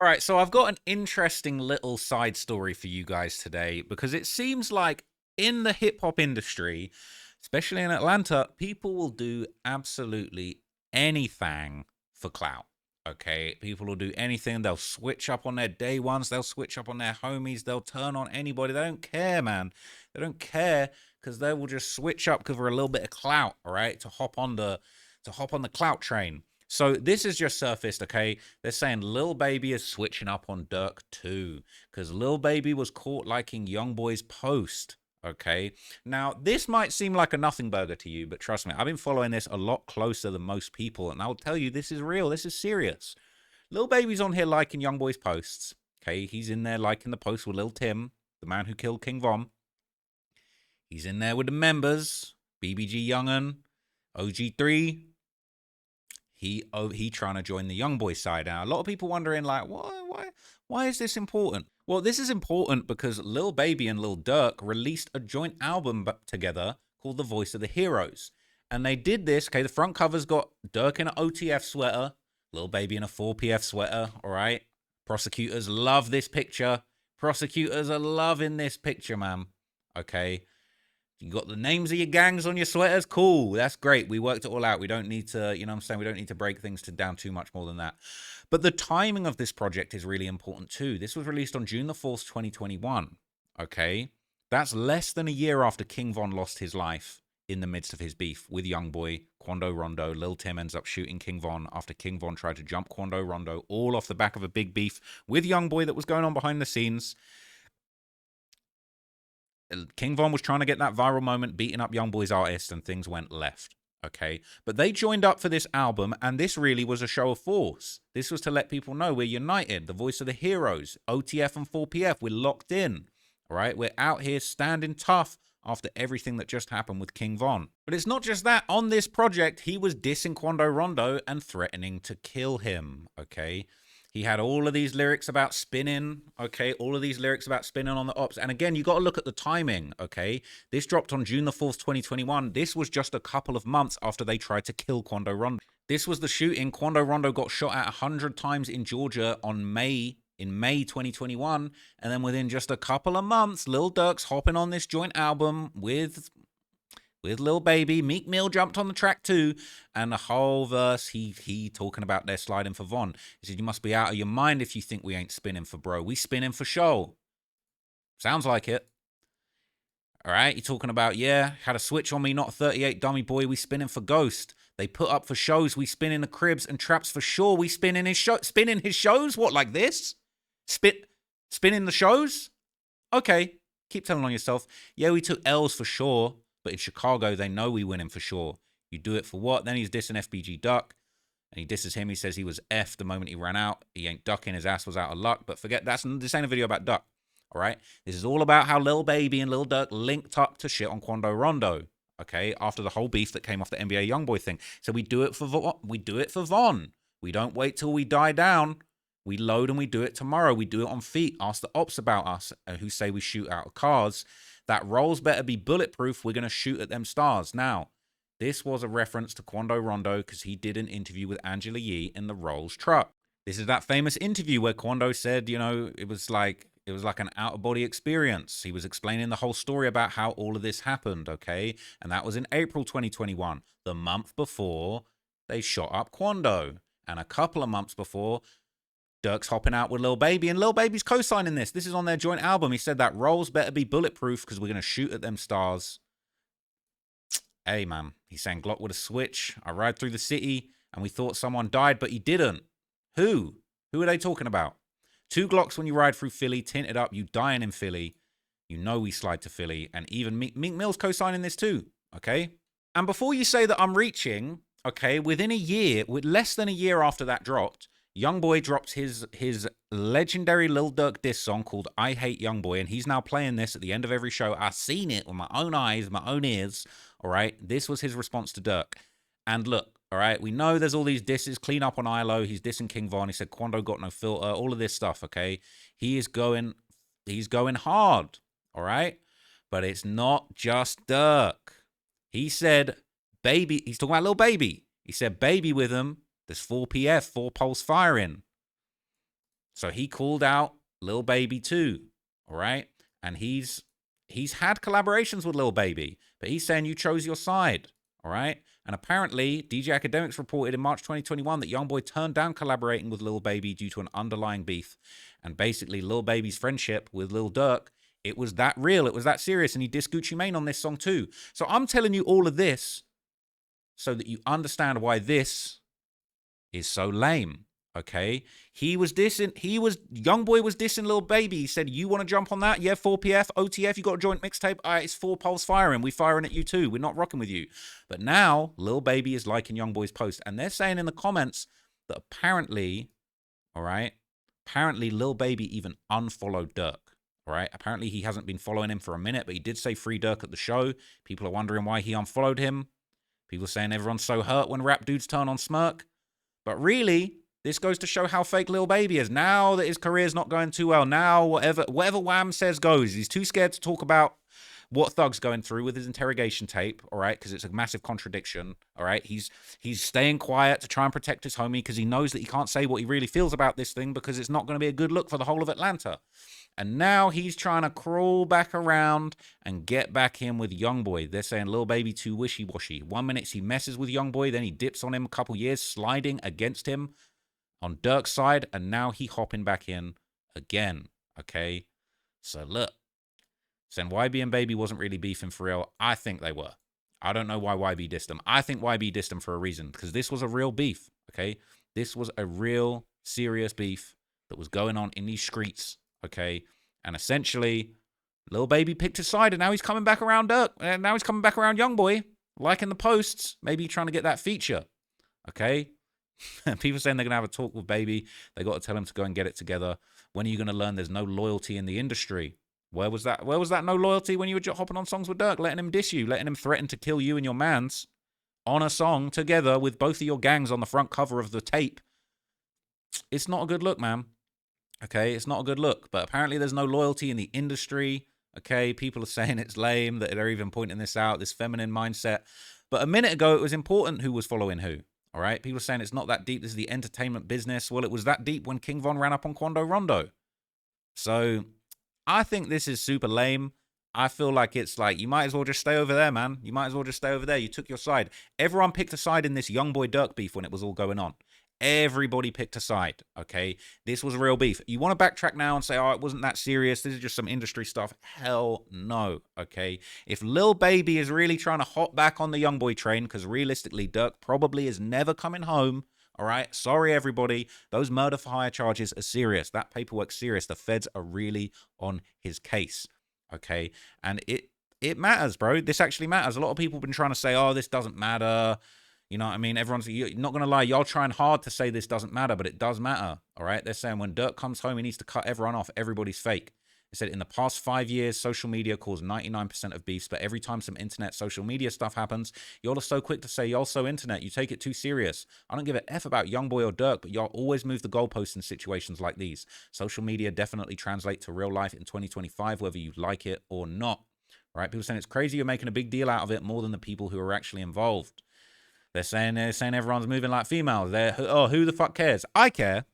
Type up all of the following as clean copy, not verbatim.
All right, so I've got an interesting little side story for you guys today because it seems like in the hip hop industry, especially in Atlanta, people will do absolutely anything for clout. Okay, people will do anything. They'll switch up on their day ones, they'll switch up on their homies, they'll turn on anybody. They don't care, man. They don't care because they will just switch up because we're a little bit of clout, all right, to hop on the clout train. So this is just surfaced, okay? They're saying Lil Baby is switching up on Durk too, because Lil Baby was caught liking YoungBoy's post. Okay. Now, this might seem like a nothing burger to you, but trust me, I've been following this a lot closer than most people, and I'll tell you, this is real. This is serious. Lil Baby's on here liking YoungBoy's posts. Okay. He's in there liking the post with Lil Tim, the man who killed King Von. He's in there with the members, BBG Young'un, OG3. He trying to join the YoungBoy side. Now, a lot of people wondering, like, why is this important? Well, this is important because Lil Baby and Lil Durk released a joint album together called The Voice of the Heroes. And they did this, okay, the front cover's got Durk in an OTF sweater, Lil Baby in a 4PF sweater, all right? Prosecutors love this picture. Prosecutors are loving this picture, man, okay? You got the names of your gangs on your sweaters? Cool. That's great. We worked it all out. We don't need to, you know what I'm saying? We don't need to break things down too much more than that. But the timing of this project is really important too. This was released on June the 4th, 2021. Okay. That's less than a year after King Von lost his life in the midst of his beef with YoungBoy, Quando Rondo. Lil Tim ends up shooting King Von after King Von tried to jump Quando Rondo, all off the back of a big beef with YoungBoy that was going on behind the scenes. King Von was trying to get that viral moment, beating up YoungBoy's artist, and things went left. Okay, but they joined up for this album, and this really was a show of force. This was to let people know we're united, the voice of the heroes, OTF and 4PF, we're locked in. All right, we're out here standing tough after everything that just happened with King Von. But it's not just that. On this project, he was dissing Quando Rondo and threatening to kill him. Okay. He had all of these lyrics about spinning, okay? All of these lyrics about spinning on the ops. And again, you got to look at the timing, okay? This dropped on June the 4th, 2021. This was just a couple of months after they tried to kill Quando Rondo. This was the shooting. Quando Rondo got shot at 100 times in Georgia in May 2021. And then within just a couple of months, Lil Durk's hopping on this joint album with Lil Baby. Meek Mill jumped on the track too, and the whole verse, he talking about their sliding for Von. He said, you must be out of your mind if you think we ain't spinning for bro. We spinning for show. Sounds like it. All right, you're talking about, yeah, had a switch on me, not a 38 dummy boy. We spinning for Ghost. They put up for shows. We spin in the cribs and traps for sure. We spinning his shows. What, like this? Spinning the shows? Okay, keep telling on yourself. Yeah, we took L's for sure. But in Chicago, they know we winning for sure. You do it for what? Then he's dissing FBG Duck. And he disses him. He says he was F the moment he ran out. He ain't ducking. His ass was out of luck. But forget, this ain't a video about Duck. All right? This is all about how Lil Baby and Lil Durk linked up to shit on Quando Rondo. Okay? After the whole beef that came off the NBA YoungBoy thing. So we do it for Von. We don't wait till we die down. We load and we do it tomorrow. We do it on feet. Ask the ops about us who say we shoot out of cars. That rolls better be bulletproof. We're going to shoot at them stars. Now, this was a reference to Quando Rondo because he did an interview with Angela Yee in the Rolls truck. This is that famous interview where Quando said, you know, it was like an out-of-body experience. He was explaining the whole story about how all of this happened, okay? And that was in April 2021, the month before they shot up Quando. And a couple of months before, Durk's hopping out with Lil Baby, and Lil Baby's co-signing this. This is on their joint album. He said that rolls better be bulletproof because we're going to shoot at them stars. Hey, man. He's saying Glock with a switch. I ride through the city, and we thought someone died, but he didn't. Who? Who are they talking about? 2 Glocks when you ride through Philly, tinted up, you dying in Philly. You know we slide to Philly, and even Meek Mill's co-signing this too, okay? And before you say that I'm reaching, okay, within a year, with less than a year after that dropped, YoungBoy dropped his legendary Lil Durk diss song called I Hate YoungBoy, and he's now playing this at the end of every show. I've seen it with my own eyes, my own ears, all right? This was his response to Durk. And look, all right, we know there's all these disses. Clean up on ILO. He's dissing King Von. He said Quando got no filter, all of this stuff, okay? He's going hard, all right? But it's not just Durk. He said, baby, he's talking about Lil Baby. He said, baby with him. There's 4PF, 4 pulse firing. So he called out Lil Baby too, all right? And he's had collaborations with Lil Baby, but he's saying you chose your side, all right? And apparently, DJ Academics reported in March 2021 that YoungBoy turned down collaborating with Lil Baby due to an underlying beef. And basically, Lil Baby's friendship with Lil Durk, it was that real, it was that serious, and he dissed Gucci Mane on this song too. So I'm telling you all of this so that you understand why this is so lame. Okay, YoungBoy was dissing Lil Baby. He said, you want to jump on that? Yeah, 4PF, OTF, you got a joint mixtape? All right, it's 4 Pulse firing. We firing at you too. We're not rocking with you. But now, Lil Baby is liking YoungBoy's post. And they're saying in the comments that apparently, all right, apparently Lil Baby even unfollowed Durk. All right, apparently he hasn't been following him for a minute, but he did say free Durk at the show. People are wondering why he unfollowed him. People are saying everyone's so hurt when rap dudes turn on Smirk. But really, this goes to show how fake Lil Baby is. Now that his career's not going too well, now whatever Wham says goes. He's too scared to talk about what Thug's going through with his interrogation tape, all right, because it's a massive contradiction, all right? He's staying quiet to try and protect his homie because he knows that he can't say what he really feels about this thing because it's not going to be a good look for the whole of Atlanta. And now he's trying to crawl back around and get back in with YoungBoy. They're saying Lil Baby too wishy-washy. 1 minute he messes with YoungBoy, then he dips on him a couple years, sliding against him on Durk's side, and now he hopping back in again, okay? So look, saying YB and Baby wasn't really beefing for real. I think they were. I don't know why YB dissed them. I think YB dissed them for a reason, because this was a real beef, okay? This was a real serious beef that was going on in these streets, okay? And essentially, Lil Baby picked his side, and now he's coming back around Durk, and now he's coming back around YoungBoy, liking the posts, maybe trying to get that feature, okay? People saying they're going to have a talk with Baby. They got to tell him to go and get it together. When are you going to learn there's no loyalty in the industry? Where was that? Where was that no loyalty when you were hopping on songs with Durk, letting him diss you, letting him threaten to kill you and your mans on a song together with both of your gangs on the front cover of the tape? It's not a good look, man. Okay, it's not a good look. But apparently there's no loyalty in the industry. Okay, people are saying it's lame, that they're even pointing this out, this feminine mindset. But a minute ago, it was important who was following who. All right, people are saying it's not that deep. This is the entertainment business. Well, it was that deep when King Von ran up on Quando Rondo. So I think this is super lame. I feel like it's like, you might as well just stay over there, man. You might as well just stay over there. You took your side. Everyone picked a side in this YoungBoy Durk beef when it was all going on. Everybody picked a side, okay? This was a real beef. You want to backtrack now and say, oh, it wasn't that serious, this is just some industry stuff? Hell no, okay? If Lil Baby is really trying to hop back on the YoungBoy train, because realistically, Durk probably is never coming home, all right? Sorry, everybody. Those murder for hire charges are serious. That paperwork's serious. The feds are really on his case, okay? And it matters, bro. This actually matters. A lot of people have been trying to say, oh, this doesn't matter. You know what I mean? Everyone's, you're not going to lie, y'all trying hard to say this doesn't matter, but it does matter, all right? They're saying when Durk comes home, he needs to cut everyone off. Everybody's fake. They said in the past 5 years, social media caused 99% of beefs, but every time some internet social media stuff happens, y'all are so quick to say, y'all so internet, you take it too serious. I don't give a F about YoungBoy or Durk, but y'all always move the goalposts in situations like these. Social media definitely translate to real life in 2025, whether you like it or not, all right? People saying it's crazy you're making a big deal out of it more than the people who are actually involved. They're saying everyone's moving like females. Oh, who the fuck cares? I care.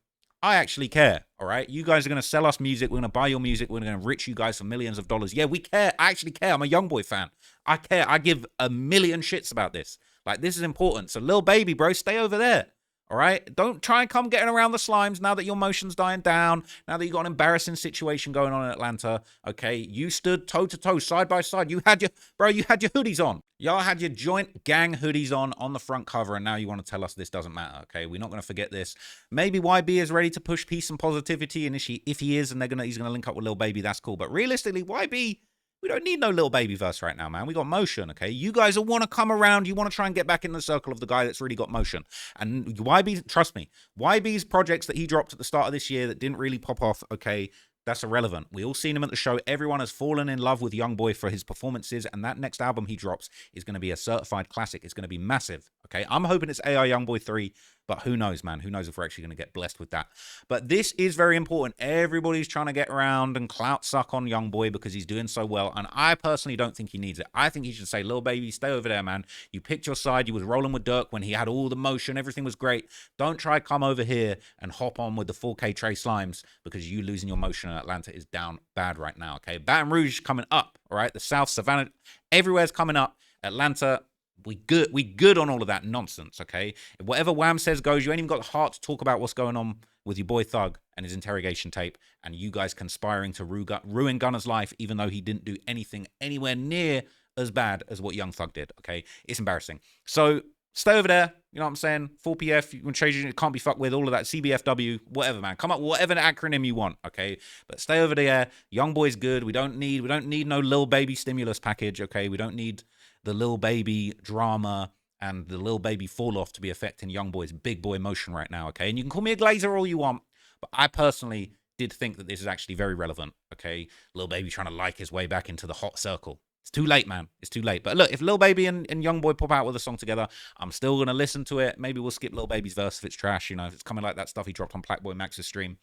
I actually care, all right? You guys are going to sell us music. We're going to buy your music. We're going to enrich you guys for millions of dollars. Yeah, we care. I actually care. I'm a YoungBoy fan. I care. I give a million shits about this. Like, this is important. So, Lil Baby, bro, stay over there, all right? Don't try and come getting around the slimes now that your motion's dying down, now that you got an embarrassing situation going on in Atlanta, okay? You stood toe-to-toe, side by side. You had your hoodies on. Y'all had your joint gang hoodies on the front cover, and now you want to tell us this doesn't matter, okay? We're not going to forget this. Maybe YB is ready to push peace and positivity, and if he is, and he's going to link up with Lil Baby, that's cool. But realistically, YB, we don't need no Lil Baby verse right now, man. We got motion, okay? You guys all want to come around. You want to try and get back in the circle of the guy that's really got motion. And YB, trust me, YB's projects that he dropped at the start of this year that didn't really pop off, okay, that's irrelevant. We all seen him at the show. Everyone has fallen in love with YoungBoy for his performances, and that next album he drops is going to be a certified classic. It's going to be massive, okay? I'm hoping it's AI YoungBoy 3, But who knows, man? Who knows if we're actually going to get blessed with that? But this is very important. Everybody's trying to get around and clout suck on YoungBoy because he's doing so well. And I personally don't think he needs it. I think he should say, Lil Baby, stay over there, man. You picked your side. You was rolling with Durk when he had all the motion. Everything was great. Don't try come over here and hop on with the 4K Trey Slimes because you losing your motion in Atlanta is down bad right now, okay? Baton Rouge coming up, all right? The South, Savannah, everywhere's coming up. Atlanta, we good on all of that nonsense, okay? If whatever Wham says goes, you ain't even got the heart to talk about what's going on with your boy Thug and his interrogation tape and you guys conspiring to ruin Gunna's life even though he didn't do anything anywhere near as bad as what Young Thug did, okay? It's embarrassing. So stay over there, you know what I'm saying? 4PF, you can change it, can't be fucked with, all of that, CBFW, whatever, man. Come up with whatever acronym you want, okay? But stay over there. YoungBoy's good. We don't need no Lil Baby stimulus package, okay? We don't need the Lil Baby drama and the Lil Baby fall off to be affecting YoungBoy's big boy motion right now, okay? And you can call me a glazer all you want, but I personally did think that this is actually very relevant, okay? Lil Baby trying to like his way back into the hot circle. It's too late, man. It's too late. But look, if Lil Baby and YoungBoy pop out with a song together, I'm still going to listen to it. Maybe we'll skip Lil Baby's verse if it's trash. You know, if it's coming like that stuff he dropped on Blackboy Max's stream.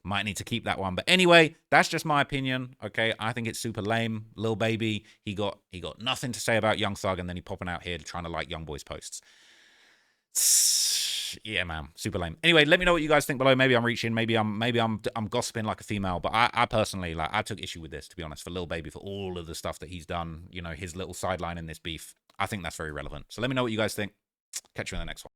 Might need to keep that one. But anyway, that's just my opinion, okay? I think it's super lame. Lil Baby, he got nothing to say about Young Thug, and then he popping out here trying to like YoungBoy's posts. Yeah, man, super lame. Anyway, let me know what you guys think below. Maybe I'm reaching, maybe I'm gossiping like a female, but I personally, like, I took issue with this, to be honest, for Lil Baby, for all of the stuff that he's done, you know, his little sideline in this beef. I think that's very relevant. So let me know what you guys think. Catch you in the next one.